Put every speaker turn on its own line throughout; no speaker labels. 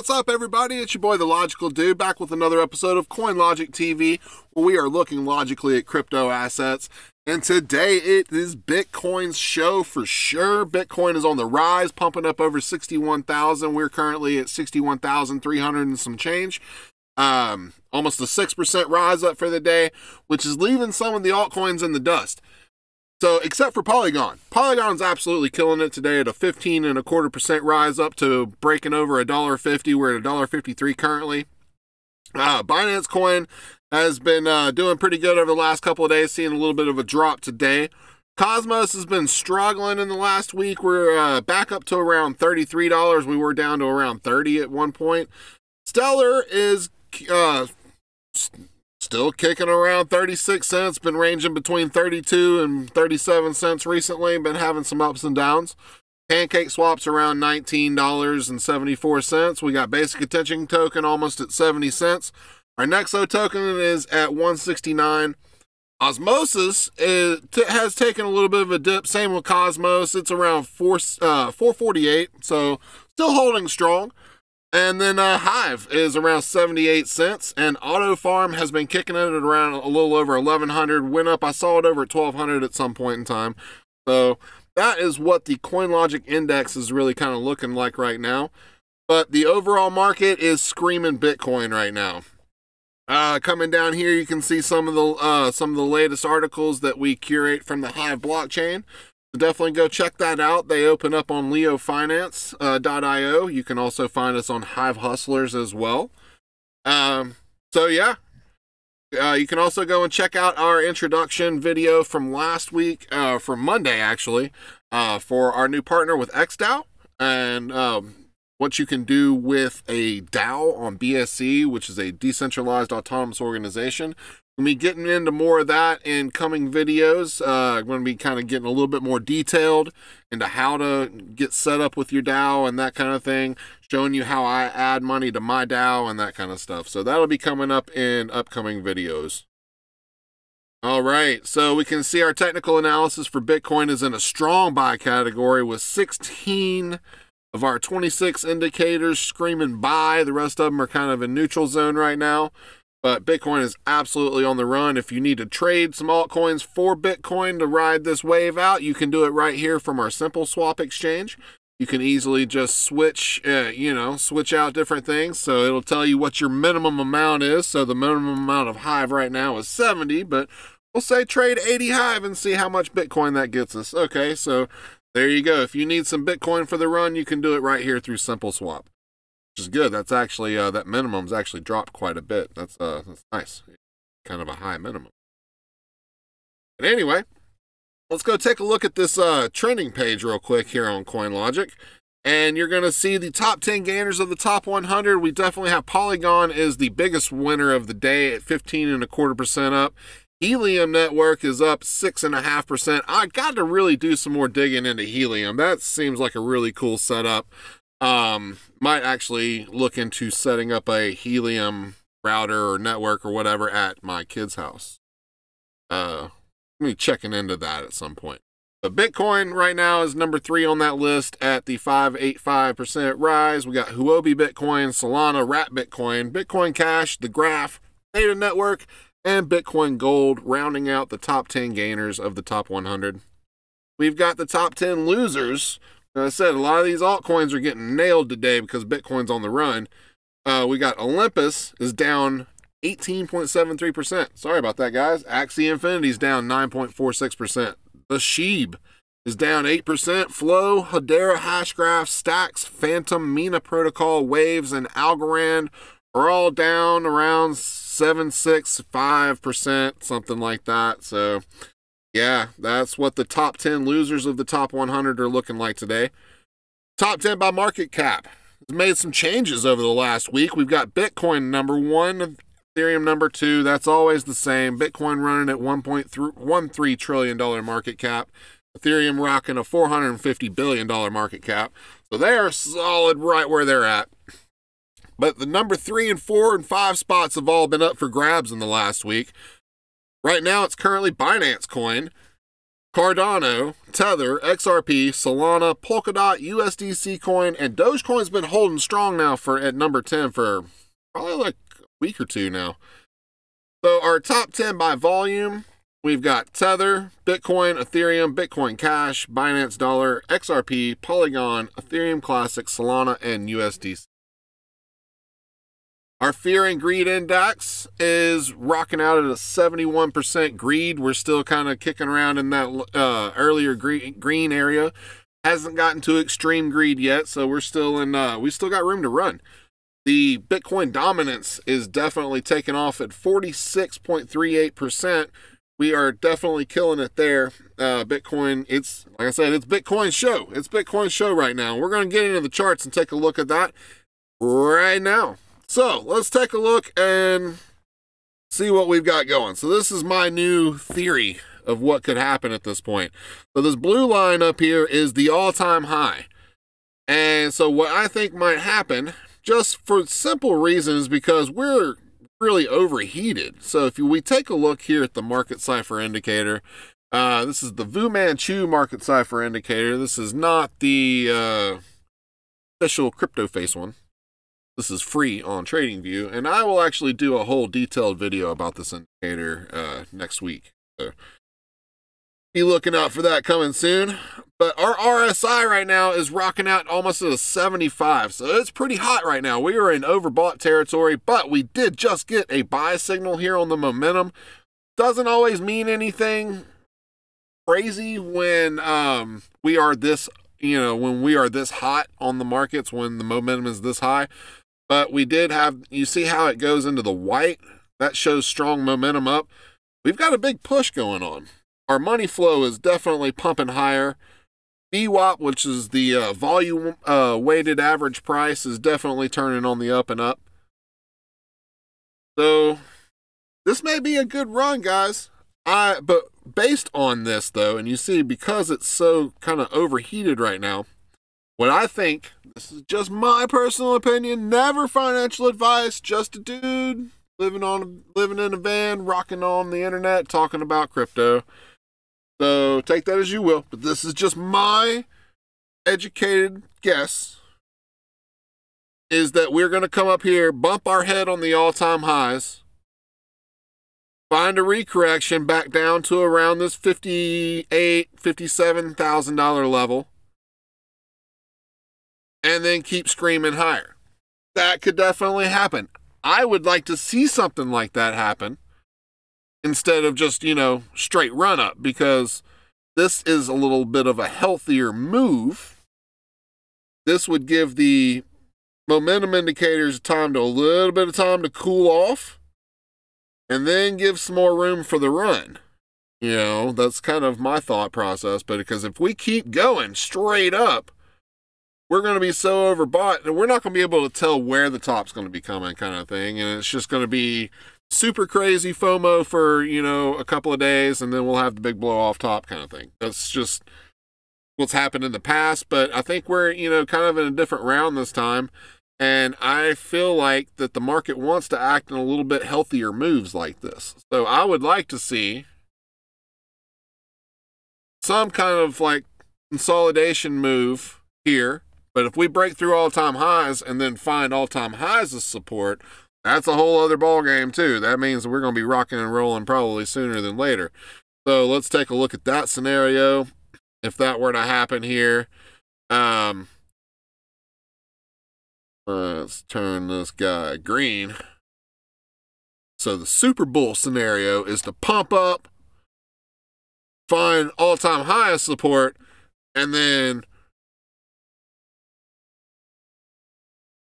What's up, everybody? It's your boy, The Logical Dude, back with another episode of CoinLogic TV, where we are looking logically at crypto assets. And today it is Bitcoin's show for sure. Bitcoin is on the rise, pumping up over 61,000. We're currently at 61,300 and some change. Almost a 6% rise up for the day, which is leaving some of the altcoins in the dust. So, except for Polygon. Polygon's absolutely killing it today at a 15.25% rise up to breaking over $1.50. We're at $1.53 currently. Binance Coin has been doing pretty good over the last couple of days, seeing a little bit of a drop today. Cosmos has been struggling in the last week. We're back up to around $33. We were down to around $30 at one point. Stellar is still kicking around 36 cents, been ranging between 32 and 37 cents recently, been having some ups and downs. Pancake Swap's around $19.74. We got Basic Attention Token almost at 70 cents. Our Nexo token is at 169. Osmosis has taken a little bit of a dip. Same with Cosmos. It's around 448, so still holding strong. And then Hive is around 78 cents, and Auto Farm has been kicking it at around a little over 1,100. Went up, I saw it over at 1,200 at some point in time. So that is what the CoinLogic index is really kind of looking like right now. But the overall market is screaming Bitcoin right now. Coming down here, you can see some of the latest articles that we curate from the Hive blockchain. So definitely go check that out. They open up on leofinance.io. You can also find us on Hive Hustlers as well. So yeah, you can also go and check out our introduction video from last week, from Monday actually, for our new partner with XDAO, and what you can do with a DAO on BSC, which is a decentralized autonomous organization. We'll be getting into more of that in coming videos. I'm going to be kind of getting a little bit more detailed into how to get set up with your DAO and that kind of thing, showing you how I add money to my DAO and that kind of stuff. So that'll be coming up in upcoming videos. All right, so we can see our technical analysis for Bitcoin is in a strong buy category with 16 of our 26 indicators screaming buy. The rest of them are kind of in neutral zone right now. But Bitcoin is absolutely on the run. If you need to trade some altcoins for Bitcoin to ride this wave out, you can do it right here from our Simple Swap exchange. You can easily just switch out different things. So it'll tell you what your minimum amount is. So the minimum amount of Hive right now is 70, but we'll say trade 80 Hive and see how much Bitcoin that gets us. Okay, so there you go. If you need some Bitcoin for the run, you can do it right here through Simple Swap. Which is good. That's actually that minimum's actually dropped quite a bit. That's nice. Kind of a high minimum. But anyway, let's go take a look at this trending page real quick here on CoinLogic. And you're going to see the top 10 gainers of the top 100. We definitely have Polygon is the biggest winner of the day at 15.25% up. Helium Network is up 6.5%. I got to really do some more digging into Helium. That seems like a really cool setup. Might actually look into setting up a Helium router or network or whatever at my kid's house. Let me checking into that at some point. But Bitcoin right now is number 3 on that list at the 5.85% rise. We got Huobi Bitcoin, Solana, Rat Bitcoin, Bitcoin Cash, The Graph, Data Network, and Bitcoin Gold rounding out the top 10 gainers of the top 100. We've got the top 10 losers. As I said, a lot of these altcoins are getting nailed today because Bitcoin's on the run. We got Olympus is down 18.73%. Sorry about that, guys. Axie Infinity's down 9.46%. The Sheeb is down 8%. Flow, Hedera, Hashgraph, Stacks, Phantom, Mina Protocol, Waves, and Algorand are all down around 7.65%, something like that. So yeah, that's what the top 10 losers of the top 100 are looking like today. Top 10 by market cap. It's made some changes over the last week. We've got Bitcoin number 1, Ethereum number 2. That's always the same. Bitcoin running at $1.13 trillion market cap. Ethereum rocking a $450 billion market cap. So they are solid right where they're at. But the number 3 and 4 and 5 spots have all been up for grabs in the last week. Right now, it's currently Binance Coin. Cardano, Tether, XRP, Solana, Polkadot, USDC coin, and Dogecoin's been holding strong now for at number 10 for probably like a week or two now. So our top 10 by volume, we've got Tether, Bitcoin, Ethereum, Bitcoin Cash, Binance Dollar, XRP, Polygon, Ethereum Classic, Solana, and USDC. Our Fear and Greed Index is rocking out at a 71% greed. We're still kind of kicking around in that earlier green area. Hasn't gotten to extreme greed yet, so we're still in. We still got room to run. The Bitcoin dominance is definitely taking off at 46.38%. We are definitely killing it there. Bitcoin, it's like I said, it's Bitcoin show. It's Bitcoin show right now. We're going to get into the charts and take a look at that right now. So let's take a look and see what we've got going. So this is my new theory of what could happen at this point. So this blue line up here is the all-time high. And so what I think might happen, just for simple reasons, because we're really overheated. So if we take a look here at the market cipher indicator, this is the Fu Manchu market cipher indicator. This is not the official crypto face one. This is free on TradingView, and I will actually do a whole detailed video about this indicator next week. So be looking out for that coming soon. But our RSI right now is rocking out almost at a 75, so it's pretty hot right now. We are in overbought territory, but we did just get a buy signal here on the momentum. Doesn't always mean anything crazy when we are this, when we are this hot on the markets, when the momentum is this high. But we did have, you see how it goes into the white? That shows strong momentum up. We've got a big push going on. Our money flow is definitely pumping higher. VWAP, which is the volume weighted average price, is definitely turning on the up and up. So this may be a good run, guys. But based on this, though, and you see, because it's so kind of overheated right now, what I think, this is just my personal opinion, never financial advice, just a dude living in a van, rocking on the internet, talking about crypto. So take that as you will, but this is just my educated guess, is that we're going to come up here, bump our head on the all-time highs, find a recorrection back down to around this $58,000, $57,000 level, and then keep screaming higher. That could definitely happen. I would like to see something like that happen instead of just, straight run up, because this is a little bit of a healthier move. This would give the momentum indicators a little bit of time to cool off, and then give some more room for the run. That's kind of my thought process. But because if we keep going straight up, we're going to be so overbought, and we're not going to be able to tell where the top's going to be coming, kind of thing. And it's just going to be super crazy FOMO for, a couple of days, and then we'll have the big blow off top kind of thing. That's just what's happened in the past. But I think we're, kind of in a different round this time. And I feel like that the market wants to act in a little bit healthier moves like this. So I would like to see some kind of like consolidation move here. But if we break through all-time highs and then find all-time highs as support, that's a whole other ball game too. That means we're going to be rocking and rolling probably sooner than later. So let's take a look at that scenario. If that were to happen here, let's turn this guy green. So the Super Bull scenario is to pump up, find all-time high as support, and then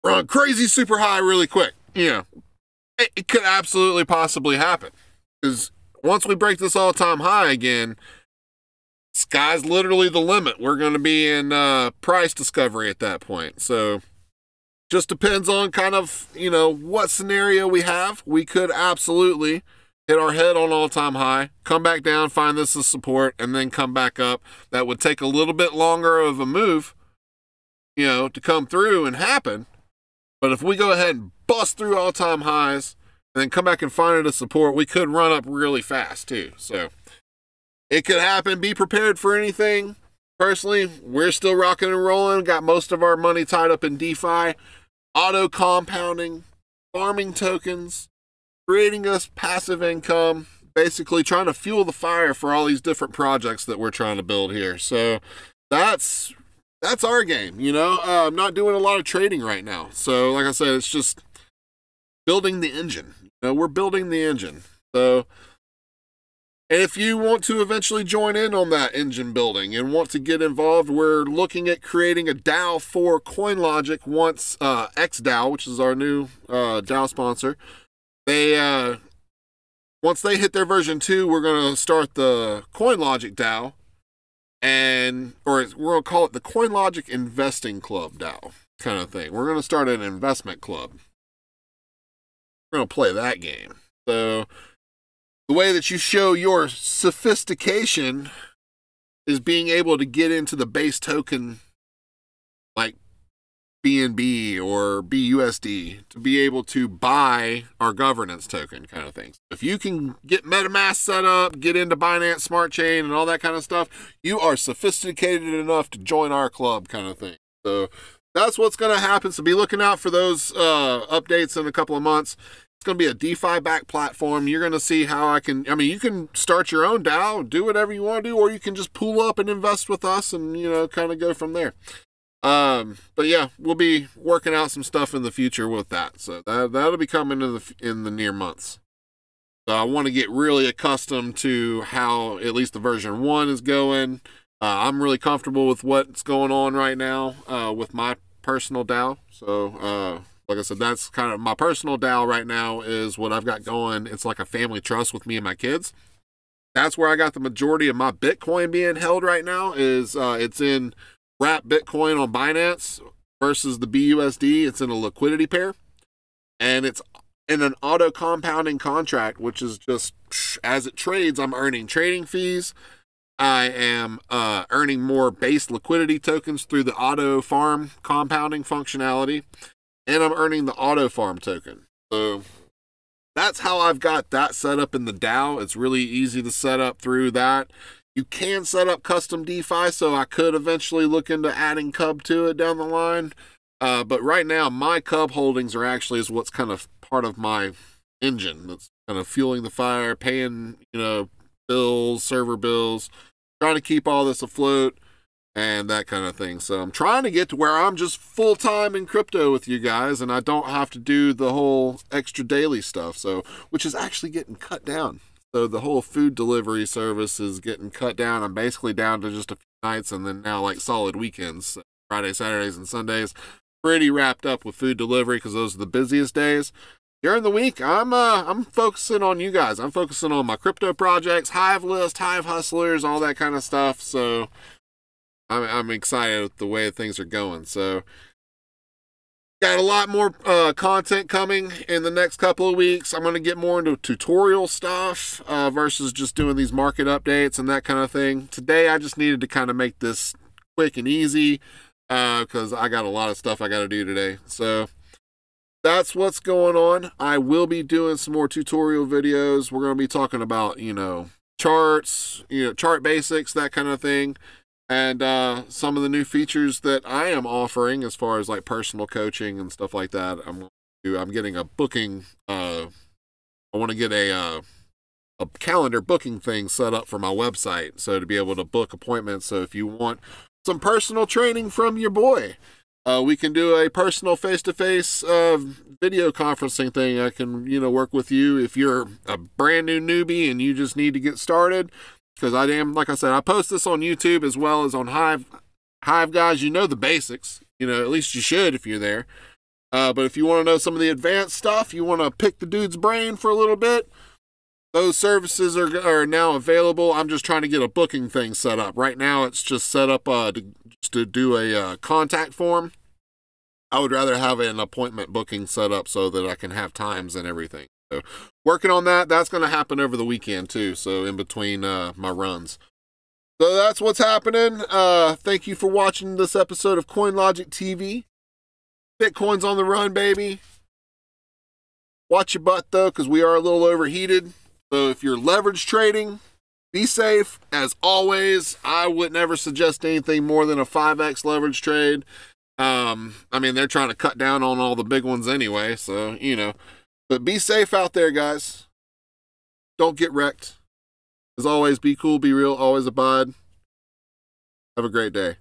run crazy super high really quick. It could absolutely possibly happen, because once we break this all-time high again, sky's literally the limit. We're going to be in price discovery at that point. So just depends on kind of, what scenario we have. We could absolutely hit our head on all-time high, come back down, find this as support, and then come back up. That would take a little bit longer of a move, to come through and happen. But if we go ahead and bust through all-time highs and then come back and find it as support, we could run up really fast too. So It could happen. Be prepared for anything. Personally, we're still rocking and rolling. Got most of our money tied up in DeFi, auto compounding, farming tokens, creating us passive income, basically trying to fuel the fire for all these different projects that we're trying to build here. So that's our game, you know. I'm not doing a lot of trading right now. So like I said, it's just building the engine. You know, we're building the engine. So, and if you want to eventually join in on that engine building and want to get involved, we're looking at creating a DAO for CoinLogic once XDAO, which is our new DAO sponsor, once they hit their version 2, we're going to start the CoinLogic DAO, or we're going to call it the CoinLogic Investing Club DAO kind of thing. We're going to start an investment club. We're going to play that game. So the way that you show your sophistication is being able to get into the base token like BNB or BUSD to be able to buy our governance token kind of things. If you can get MetaMask set up, get into Binance Smart Chain and all that kind of stuff, you are sophisticated enough to join our club kind of thing. So that's what's going to happen. So be looking out for those updates in a couple of months. It's going to be a DeFi-backed platform. You're going to see how you can start your own DAO, do whatever you want to do, or you can just pool up and invest with us and, you know, kind of go from there. But yeah, we'll be working out some stuff in the future with that. So that'll be coming in the near months. So I want to get really accustomed to how at least the version 1 is going. I'm really comfortable with what's going on right now with my personal DAO. So like I said, that's kind of my personal DAO right now is what I've got going. It's like a family trust with me and my kids. That's where I got the majority of my Bitcoin being held right now is it's in wrap Bitcoin on Binance versus the BUSD. It's in a liquidity pair, and it's in an auto compounding contract, which is just as it trades, I'm earning trading fees. I am earning more base liquidity tokens through the auto farm compounding functionality, and I'm earning the auto farm token. So that's how I've got that set up in the DAO. It's really easy to set up through that. You can set up custom DeFi, so I could eventually look into adding Cub to it down the line. But right now, my Cub holdings are actually is what's kind of part of my engine. That's kind of fueling the fire, paying, you know, bills, server bills, trying to keep all this afloat and that kind of thing. So I'm trying to get to where I'm just full-time in crypto with you guys, and I don't have to do the whole extra daily stuff. So, which is actually getting cut down. So the whole food delivery service is getting cut down. I'm basically down to just a few nights and then now like solid weekends, Friday, Saturdays, and Sundays. Pretty wrapped up with food delivery because those are the busiest days. During the week, I'm focusing on you guys. I'm focusing on my crypto projects, Hive List, Hive Hustlers, all that kind of stuff. So I'm excited with the way things are going. So got a lot more content coming in the next couple of weeks. I'm going to get more into tutorial stuff versus just doing these market updates and that kind of thing. Today, I just needed to kind of make this quick and easy because I got a lot of stuff I got to do today. So that's what's going on. I will be doing some more tutorial videos. We're going to be talking about, you know, charts, you know, chart basics, that kind of thing. And some of the new features that I am offering as far as like personal coaching and stuff like that. I'm getting a booking. I want to get a calendar booking thing set up for my website. So to be able to book appointments. So if you want some personal training from your boy, we can do a personal face-to-face video conferencing thing. I can, you know, work with you if you're a brand new newbie and you just need to get started. Because like I said, I post this on YouTube as well as on Hive. Hive guys, you know the basics. You know, at least you should if you're there. But if you want to know some of the advanced stuff, you want to pick the dude's brain for a little bit, those services are now available. I'm just trying to get a booking thing set up. Right now, it's just set up to do a contact form. I would rather have an appointment booking set up so that I can have times and everything. So working on that. That's going to happen over the weekend too. So in between my runs. So that's what's happening. Thank you for watching this episode of CoinLogic TV. Bitcoin's on the run, baby. Watch your butt though, because we are a little overheated. So if you're leverage trading, Be safe, as always. I would never suggest anything more than a 5x leverage trade. I mean, they're trying to cut down on all the big ones anyway, so, you know. But be safe out there, guys. Don't get wrecked. As always, be cool, be real, always abide. Have a great day.